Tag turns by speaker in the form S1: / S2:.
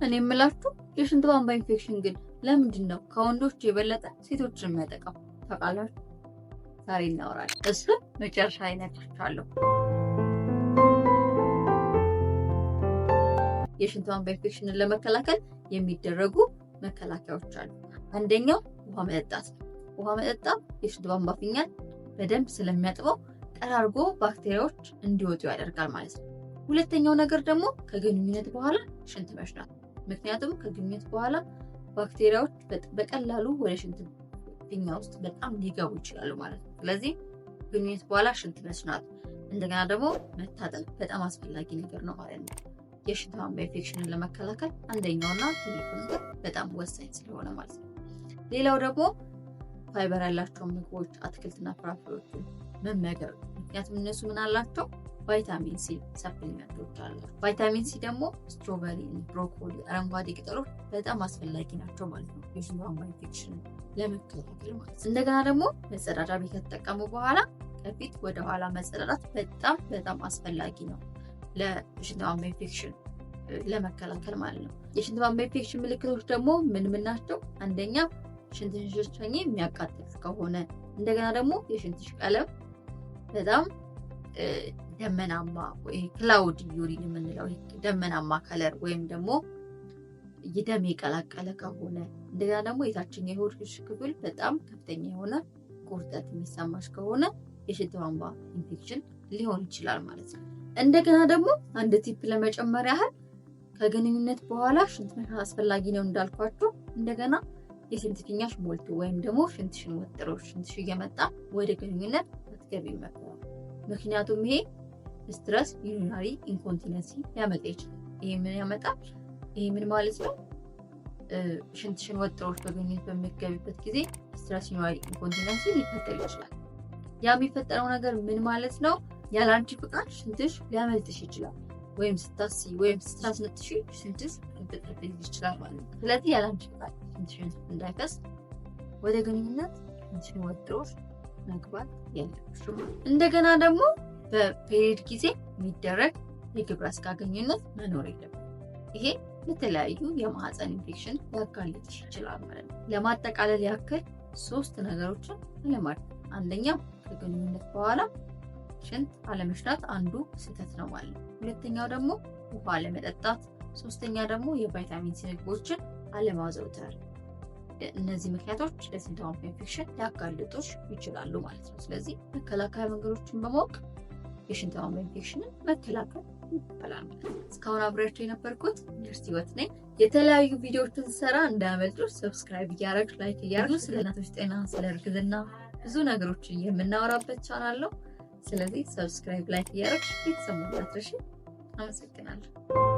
S1: እኔ የምላችሁ የሽንት ቧንቧ ኢንፌክሽን ግን ለምንድን ነው ከወንዶች የበለጠ ሴቶችን የሚያጠቃው? ታውቃላችሁ? ዛሬ እናወራለን። እሱን መጨረሻ ላይ እነግራችኋለሁ። የሽንት ቧንቧ ኢንፌክሽንን ለመከላከል የሚደረጉ መከላከያዎች አሉ። አንደኛው ውሃ መጠጣት ነው። ውሃ መጠጣት የሽንት ቧንቧ ፊኛን በደንብ ስለሚያጥበው ጠራርጎ ባክቴሪያዎች እንዲወጡ ያደርጋል ማለት ነው። ሁለተኛው ነገር ደግሞ ከግንኙነት በኋላ ሽንት መሽናት። ምክንያቱም ከግንኙነት በኋላ ባክቴሪያዎች በቀላሉ ወደ ሽንት ፊኛ ውስጥ በጣም ሊገቡ ይችላሉ ማለት ነው። ስለዚህ ግንኙነት በኋላ ሽንት መሽናት፣ እንደገና ደግሞ መታጠብ በጣም አስፈላጊ ነገር ነው ማለት ነው። የሽንት ቧንቧ ኢንፌክሽንን ለመከላከል አንደኛውና ትልቁ ነገር በጣም ወሳኝ ስለሆነ ማለት ነው። ሌላው ደግሞ ፋይበር ያላቸው ምግቦች፣ አትክልትና ፍራፍሬዎችን መመገብ። ምክንያቱም እነሱ ምን አላቸው? ቫይታሚን ሲ ሰፕሊመንቶች አሉ። ቫይታሚን ሲ ደግሞ ስትሮበሪ፣ ብሮኮሊ፣ አረንጓዴ ቅጠሎች በጣም አስፈላጊ ናቸው ማለት ነው የሽንት ቧንቧ ኢንፌክሽን ለመከላከል ማለት ነው። እንደገና ደግሞ መጸዳጃ ቤት ከተጠቀሙ በኋላ ከፊት ወደ ኋላ መጸዳዳት በጣም አስፈላጊ ነው ለሽንት ቧንቧ ኢንፌክሽን ለመከላከል ማለት ነው። የሽንት ቧንቧ ኢንፌክሽን ምልክቶች ደግሞ ምን ናቸው? አንደኛ ሽንትሽ ስትሸኚ የሚያቃጥል ከሆነ፣ እንደገና ደግሞ የሽንትሽ ቀለም በጣም ደመናማ ወይ ክላውድ ዩሪን የምንለው ደመናማ ከለር ወይም ደግሞ ደም የቀላቀለ ከሆነ፣ እንደገና ደግሞ የታችኛው የሆድሽ ክፍል በጣም ከፍተኛ የሆነ ቁርጠት የሚሰማሽ ከሆነ የሽንት ቧንቧ ኢንፌክሽን ሊሆን ይችላል ማለት ነው። እንደገና ደግሞ አንድ ቲፕ ለመጨመር ያህል ከግንኙነት በኋላ ሽንት መሽናት አስፈላጊ ነው እንዳልኳችሁ። እንደገና የሽንት ፊኛሽ ሞልቶ ወይም ደግሞ ሽንትሽን ወጥሮ ሽንትሽ እየመጣ ወደ ግንኙነት አትገቢ ይመከራል። ምክንያቱም ይሄ ስትረስ ዩሪናሪ ኢንኮንቲነንሲ ሊያመጣ ይችላል። ይሄ ምን ያመጣል? ይሄ ምን ማለት ነው? ሽንትሽን ወጥሮች በግንኙነት በሚገቢበት ጊዜ ስትረስ ዩሪናሪ ኢንኮንቲነንሲ ሊፈጠር ይችላል። ያ የሚፈጠረው ነገር ምን ማለት ነው? ያለ አንቺ ፍቃድ ሽንትሽ ሊያመልጥሽ ይችላል። ወይም ስታሲ ወይም ስታስነጥሽ ሽንትሽ ሊፈጠር ይችላል ማለት ነው። ስለዚህ ያለ አንቺ ፍቃድ ሽንትሽን እንዳይፈስ ወደ ግንኙነት ሽንትሽን ወጥሮች መግባት የለብሽም። እንደገና ደግሞ በፔሪድ ጊዜ የሚደረግ የግብረ ስጋ ግንኙነት መኖር የለብሽም። ይሄ የተለያዩ የማህፀን ኢንፌክሽን ሊያጋልጥሽ ይችላል ማለት ነው። ለማጠቃለል ያክል 3 ነገሮችን አለማድረግ። አንደኛው ከግንኙነት በኋላ ሽንት አለመሽናት አንዱ ስህተት ነው ማለት ነው። ሁለተኛው ደግሞ ውሃ አለመጠጣት፣ ሶስተኛ ደግሞ የቫይታሚን ሲ ምግቦችን አለማዘውተር። እነዚህ ምክንያቶች ለሽንት ቧንቧ ኢንፌክሽን ሊያጋልጡሽ ይችላሉ ማለት ነው። ስለዚህ መከላከያ መንገዶችን በማወቅ የሽንት ቧንቧ ኢንፌክሽንን መከላከል ይቻላል። እስካሁን አብሬያችሁ የነበርኩት ነርስ ህይወት ነኝ። የተለያዩ ቪዲዮዎችን ስሰራ እንዳያመልጡ ሰብስክራይብ እያደረግሽ ላይክ እያደረግሽ ስለ እናቶች ጤና፣ ስለ እርግዝና ብዙ ነገሮችን የምናወራበት ቻናል ነው። ስለዚህ ሰብስክራይብ ላይክ እያደረግሽ ቤተሰብ መሆን አትርሺ። አመሰግናለሁ።